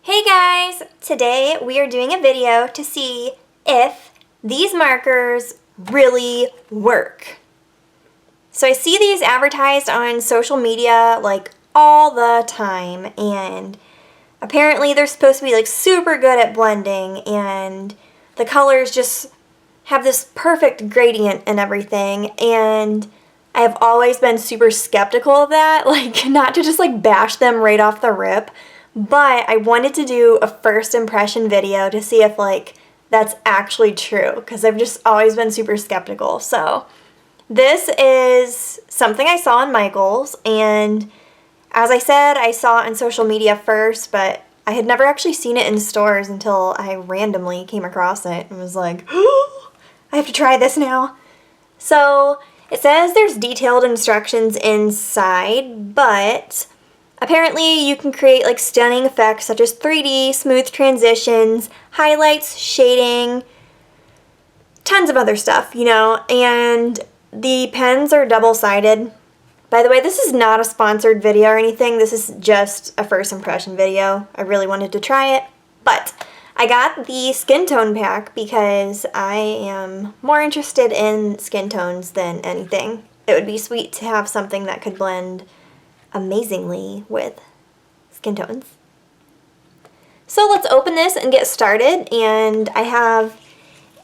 Hey guys! Today we are doing a video to see if these markers really work. So I see these advertised on social media like all the time, and apparently they're supposed to be like super good at blending, and the colors just have this perfect gradient and everything, and I have always been super skeptical of that, like not to just like bash them right off the rip, but I wanted to do a first impression video to see if like that's actually true, because I've just always been super skeptical. So this is something I saw on Michael's, and as I said, I saw it on social media first, but I had never actually seen it in stores until I randomly came across it and was like, oh, I have to try this now. So it says there's detailed instructions inside, but apparently you can create like stunning effects such as 3D, smooth transitions, highlights, shading, tons of other stuff, and the pens are double-sided. By the way, this is not a sponsored video or anything. This is just a first impression video. I really wanted to try it, but I got the skin tone pack because I am more interested in skin tones than anything. It would be sweet to have something that could blend amazingly with skin tones. So let's open this and get started, and I have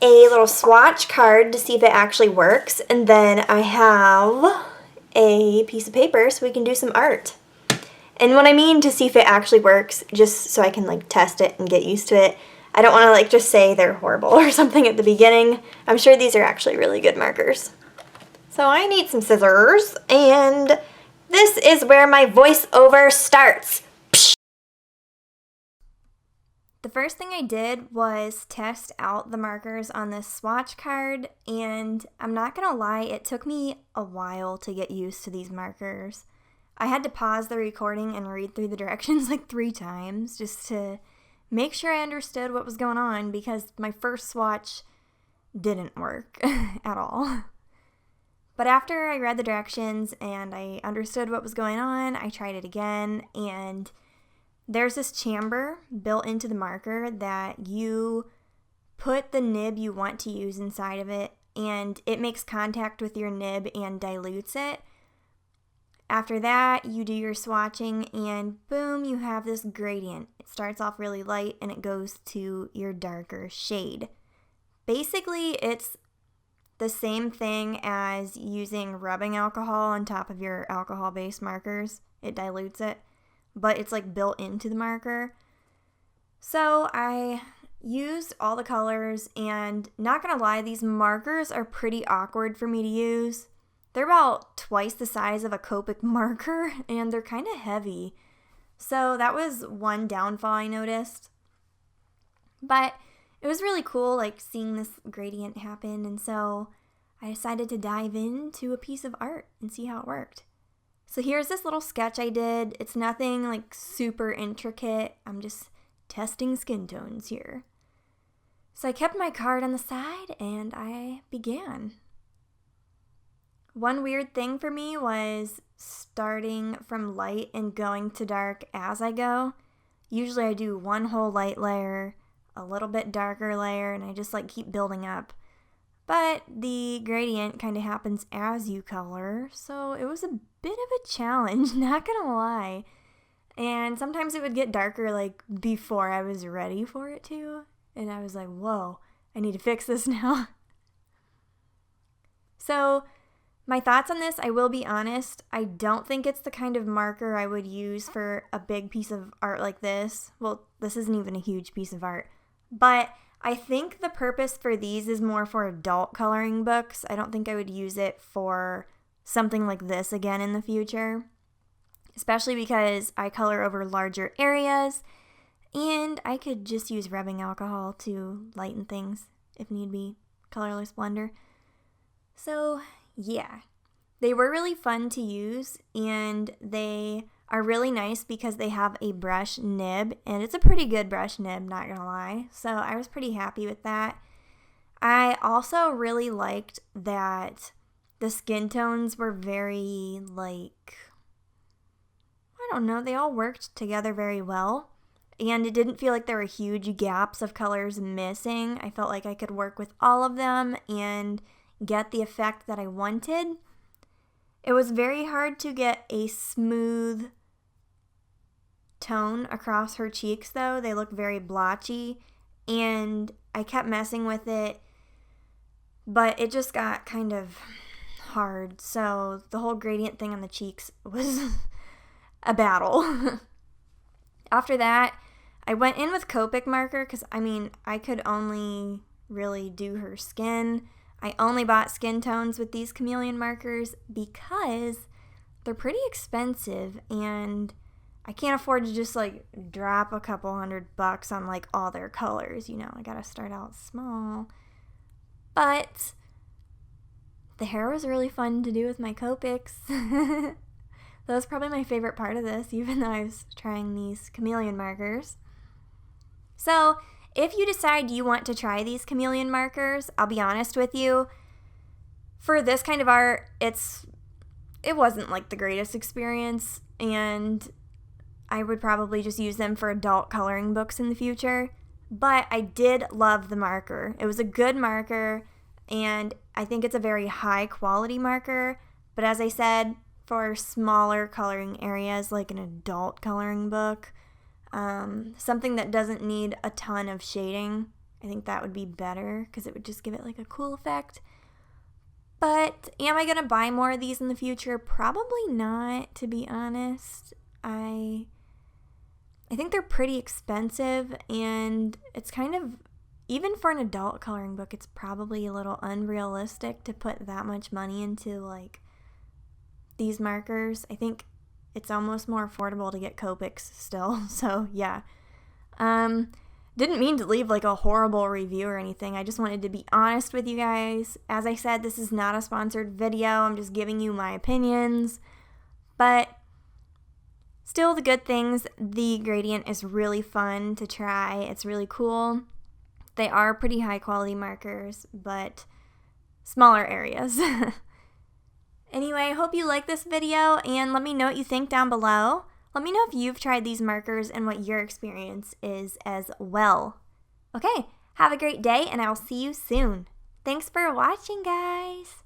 a little swatch card to see if it actually works, and then I have a piece of paper so we can do some art. And what I mean to see if it actually works, just so I can like test it and get used to it, I don't want to like just say they're horrible or something at the beginning. I'm sure these are actually really good markers. So I need some scissors, and this is where my voiceover starts. The first thing I did was test out the markers on this swatch card, and I'm not gonna lie, it took me a while to get used to these markers. I had to pause the recording and read through the directions like 3 times just to make sure I understood what was going on, because my first swatch didn't work at all. But after I read the directions and I understood what was going on, I tried it again, and there's this chamber built into the marker that you put the nib you want to use inside of it, and it makes contact with your nib and dilutes it. After that, you do your swatching, and boom, you have this gradient. It starts off really light and it goes to your darker shade. Basically, it's the same thing as using rubbing alcohol on top of your alcohol-based markers. It dilutes it, but it's like built into the marker. So I used all the colors, and not gonna lie, these markers are pretty awkward for me to use. They're about twice the size of a Copic marker, and they're kind of heavy. So that was one downfall I noticed. But it was really cool like seeing this gradient happen, and so I decided to dive into a piece of art and see how it worked. So here's this little sketch I did. It's nothing like super intricate. I'm just testing skin tones here. So I kept my card on the side and I began. One weird thing for me was starting from light and going to dark as I go. Usually I do one whole light layer, a little bit darker layer, and I just like keep building up. But the gradient kind of happens as you color, so it was a bit of a challenge, not gonna lie. And sometimes it would get darker like before I was ready for it to, and I was like, whoa, I need to fix this now. So my thoughts on this, I will be honest, I don't think it's the kind of marker I would use for a big piece of art like this. Well, this isn't even a huge piece of art, but I think the purpose for these is more for adult coloring books. I don't think I would use it for something like this again in the future, especially because I color over larger areas, and I could just use rubbing alcohol to lighten things if need be, colorless blender. So yeah, they were really fun to use, and they are really nice because they have a brush nib, and it's a pretty good brush nib, not gonna lie. So I was pretty happy with that. I also really liked that the skin tones were very like, I don't know, they all worked together very well. and it didn't feel like there were huge gaps of colors missing. I felt like I could work with all of them and get the effect that I wanted. It was very hard to get a smooth tone across her cheeks though. They look very blotchy, and I kept messing with it, but it just got kind of hard. So the whole gradient thing on the cheeks was a battle. After that, I went in with Copic marker because, I could only really do her skin. I only bought skin tones with these chameleon markers because they're pretty expensive, and I can't afford to just drop a couple $100 on all their colors. I gotta start out small. But the hair was really fun to do with my Copics. That was probably my favorite part of this, even though I was trying these chameleon markers. So if you decide you want to try these chameleon markers, I'll be honest with you, for this kind of art, it wasn't the greatest experience, and I would probably just use them for adult coloring books in the future. But I did love the marker. It was a good marker, and I think it's a very high quality marker. But as I said, for smaller coloring areas like an adult coloring book, something that doesn't need a ton of shading, I think that would be better because it would just give it a cool effect. But am I going to buy more of these in the future? Probably not, to be honest. I think they're pretty expensive, and it's kind of, even for an adult coloring book, it's probably a little unrealistic to put that much money into these markers. I think it's almost more affordable to get Copics still. So yeah. Didn't mean to leave a horrible review or anything. I just wanted to be honest with you guys. As I said, this is not a sponsored video. I'm just giving you my opinions. But still, the good things, the gradient is really fun to try. It's really cool. They are pretty high quality markers, but smaller areas. Anyway, I hope you like this video, and let me know what you think down below. Let me know if you've tried these markers and what your experience is as well. Okay, have a great day, and I'll see you soon. Thanks for watching, guys.